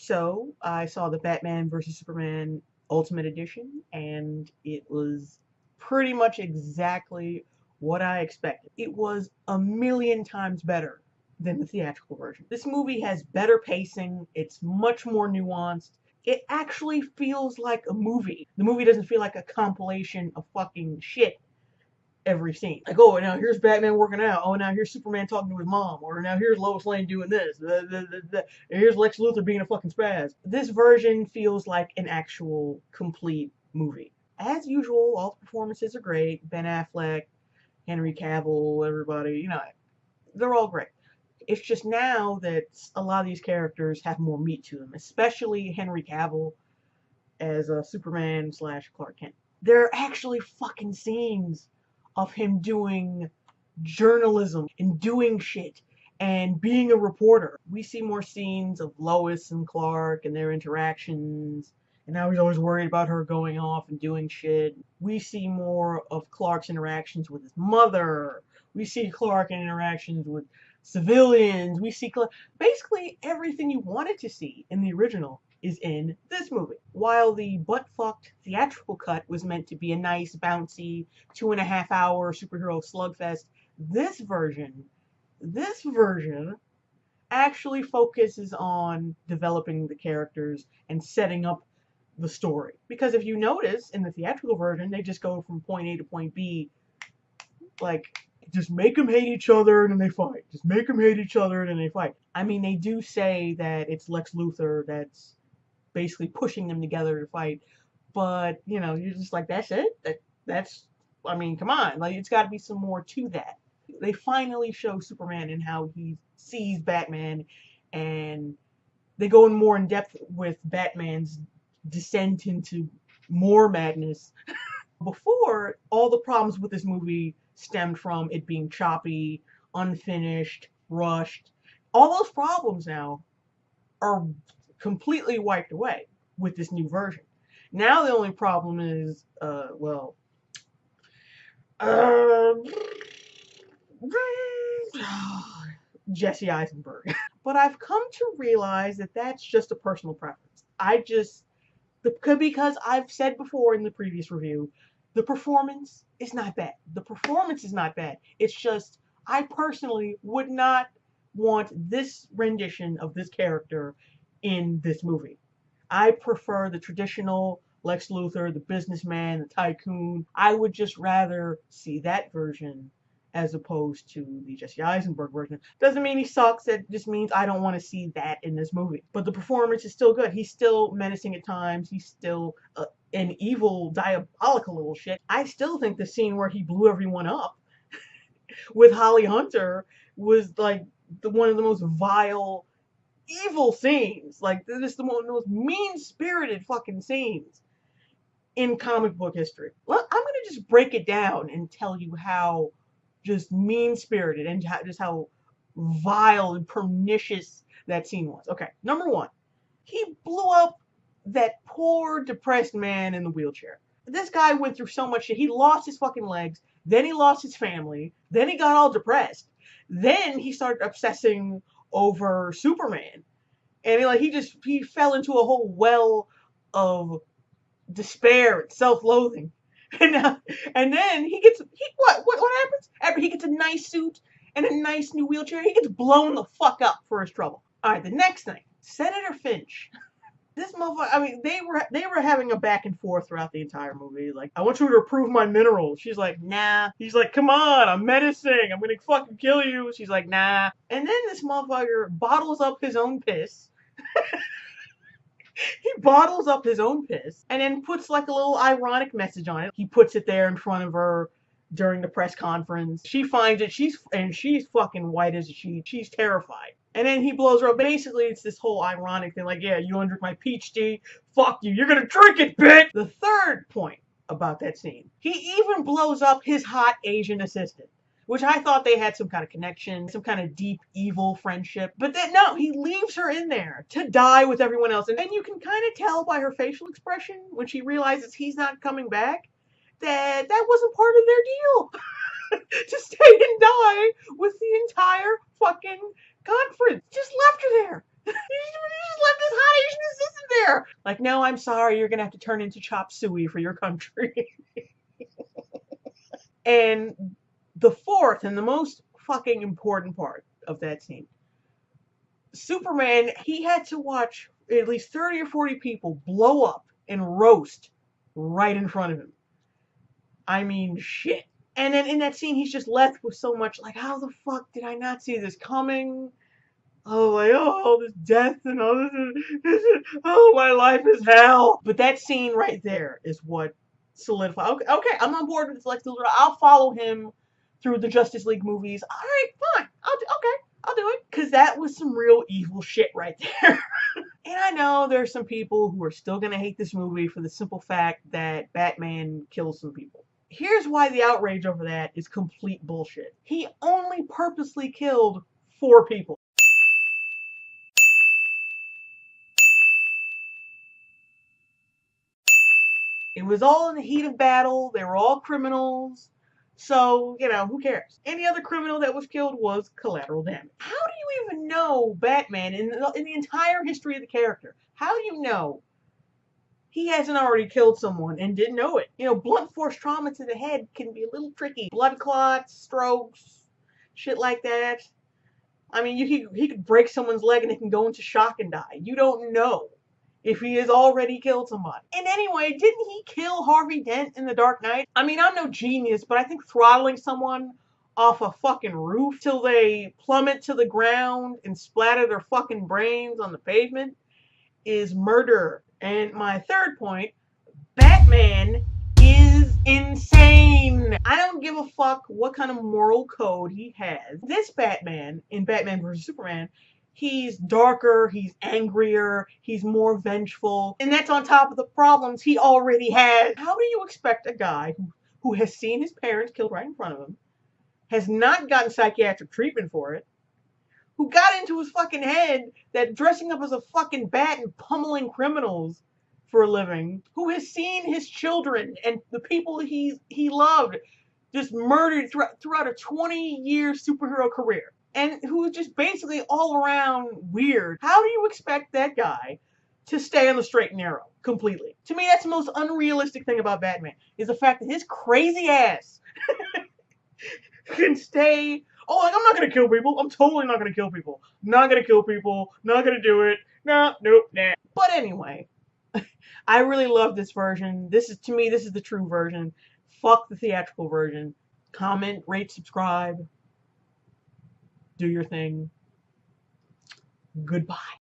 So I saw the Batman versus Superman Ultimate Edition, and it was pretty much exactly what I expected. It was a million times better than the theatrical version. This movie has better pacing, it's much more nuanced. It actually feels like a movie. The movie doesn't feel like a compilation of fucking shit every scene. Like, oh, now here's Batman working out. Oh, now here's Superman talking to his mom. Or now here's Lois Lane doing this. And here's Lex Luthor being a fucking spaz. This version feels like an actual complete movie. As usual, all the performances are great. Ben Affleck, Henry Cavill, everybody, they're all great. It's just now that a lot of these characters have more meat to them, especially Henry Cavill as a Superman slash Clark Kent. There are actually fucking scenes of him doing journalism and doing shit and being a reporter. We see more scenes of Lois and Clark and their interactions, and now he's always worried about her going off and doing shit. We see more of Clark's interactions with his mother. We see Clark in interactions with civilians. We see basically everything you wanted to see in the original is in this movie. While the butt-fucked theatrical cut was meant to be a nice, bouncy, 2.5 hour superhero slugfest, this version actually focuses on developing the characters and setting up the story. Because if you notice, in the theatrical version, they just go from point A to point B, like, just make them hate each other and then they fight. Just make them hate each other and then they fight. I mean, they do say that it's Lex Luthor that's basically pushing them together to fight. But, you're just like, that's it? I mean, come on. Like, it's got to be some more to that. They finally show Superman and how he sees Batman, and they go in more in depth with Batman's descent into more madness. Before, all the problems with this movie stemmed from it being choppy, unfinished, rushed. All those problems now are completely wiped away with this new version. Now the only problem is, uh, Jesse Eisenberg. But I've come to realize that that's just a personal preference. Because I've said before in the previous review, the performance is not bad. The performance is not bad. It's just, I personally would not want this rendition of this character in this movie. I prefer the traditional Lex Luthor, the businessman, the tycoon. I would just rather see that version as opposed to the Jesse Eisenberg version. Doesn't mean he sucks. It just means I don't want to see that in this movie. But the performance is still good. He's still menacing at times. He's still an evil, diabolical little shit. I still think the scene where he blew everyone up with Holly Hunter was like one of the most vile, evil scenes. Like, this is the most mean-spirited fucking scenes in comic book history. Well, I'm gonna just break it down and tell you how just mean-spirited and just how vile and pernicious that scene was. Okay, number one, he blew up that poor depressed man in the wheelchair. This guy went through so much shit. He lost his fucking legs, then he lost his family, then he got all depressed, then he started obsessing over Superman, and he fell into a whole well of despair and self-loathing. And and then what happens after he gets a nice suit and a nice new wheelchair? He gets blown the fuck up for his trouble. All right, the next thing, Senator Finch. This motherfucker. I mean, they were having a back and forth throughout the entire movie. Like, I want you to approve my minerals. She's like, nah. He's like, come on, I'm menacing. I'm gonna fucking kill you. She's like, nah. And then this motherfucker bottles up his own piss. He bottles up his own piss and then puts like a little ironic message on it. He puts it there in front of her during the press conference. She finds it. She's fucking white as a sheet. She's terrified. And then he blows her up. Basically, it's this whole ironic thing, like, yeah, you want to drink my peach tea? Fuck you. You're gonna drink it, bitch. The third point about that scene, he even blows up his hot Asian assistant, which I thought they had some kind of connection, some kind of deep evil friendship. But then no, he leaves her in there to die with everyone else. And you can kind of tell by her facial expression when she realizes he's not coming back that wasn't part of their deal. To stay and die with the entire fucking conference. Just left her there. He just left this hot Asian here. Like, no, I'm sorry, you're gonna have to turn into chop suey for your country. And the fourth and the most fucking important part of that scene, Superman, he had to watch at least 30 or 40 people blow up and roast right in front of him. I mean, shit. And then in that scene, he's just left with so much like, how the fuck did I not see this coming? Oh, like, oh, all this death and all oh, my life is hell. But that scene right there is what solidified. Okay, I'm on board with Lex Luthor. I'll follow him through the Justice League movies. All right, fine. I'll do it. Because that was some real evil shit right there. And I know there's some people who are still going to hate this movie for the simple fact that Batman kills some people. Here's why the outrage over that is complete bullshit. He only purposely killed 4 people. It was all in the heat of battle. They were all criminals. So, who cares? Any other criminal that was killed was collateral damage. How do you even know Batman in the entire history of the character? How do you know he hasn't already killed someone and didn't know it? Blunt force trauma to the head can be a little tricky. Blood clots, strokes, shit like that. I mean, he could break someone's leg and they can go into shock and die. You don't know if he has already killed somebody. And anyway, didn't he kill Harvey Dent in The Dark Knight? I mean, I'm no genius, but I think throttling someone off a fucking roof till they plummet to the ground and splatter their fucking brains on the pavement is murder. And my third point, Batman is insane. I don't give a fuck what kind of moral code he has. This Batman, in Batman vs. Superman, he's darker, he's angrier, he's more vengeful, and that's on top of the problems he already has. How do you expect a guy who has seen his parents killed right in front of him, has not gotten psychiatric treatment for it, who got into his fucking head that dressing up as a fucking bat and pummeling criminals for a living, who has seen his children and the people he loved just murdered throughout a 20-year superhero career, and who is just basically all around weird? How do you expect that guy to stay on the straight and narrow completely? To me, that's the most unrealistic thing about Batman, is the fact that his crazy ass can stay, oh, like, I'm not going to kill people. I'm totally not going to kill people. Not going to kill people. Not going to do it. No, nope, nah. But anyway, I really love this version. To me, this is the true version. Fuck the theatrical version. Comment, rate, subscribe. Do your thing. Goodbye.